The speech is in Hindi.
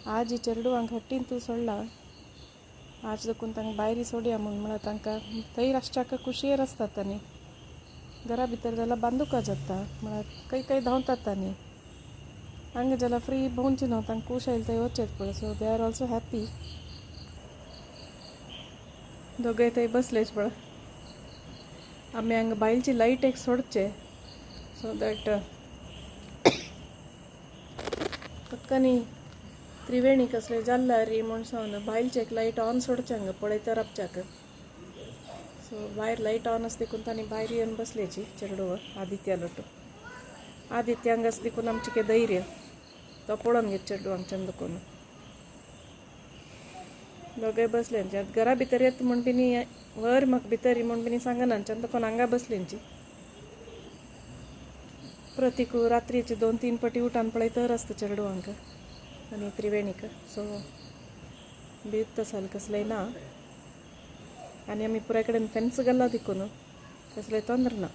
आज ही चेरडू हांक हट्टीन तू सोडला आज देखून तांकां भायर सोडया म्हणून तांकां थंय रातच्याक कुशीर आसतात तांणी घरा भितर जाल्यार बांदूका जाता म्हळ्यार खंय खंय धांवतात तांणी हांगा जाल्यार फ्री भोंवचें न्हू तांकां कुश आयले थंय वचचेच पळय सो दे आर ऑल्सो हॅप्पी दोगूय थंय बसलेच पळय आमी हांगा बायलची लायट एक सोडचे सो दॅट पक्कानी त्रिवेणी कसले जाल्ला री म्हूण सावन बायलचे एक लायट ऑन सोडचे हांगा पळयता राबच्याक सो भायर लायट ऑन आसा देखून तांणी भायर येवन बसलेची चेडूं आदित्या लोटू आदित्यांक आसा देखून आमचें के धैर्य तो पळोवन घेत चेडूं हांगच्यान देखून दोगूय बसलेंचे घरा भितर येता म्हूण बिनी वर म्हाका भितर म्हूण बिनी सांगना हांगच्यान देखून हांगा बसलेंची प्रतीकू रात्रीची 2-3 पटी उठान पळयतर आसता चेडूं हांकां आनी त्रिवेणीक सो भीत तसाल कसलेंय ना आनी आमी पुराय कडेन फेन्स घाला देखून कसलेंय तोंदर ना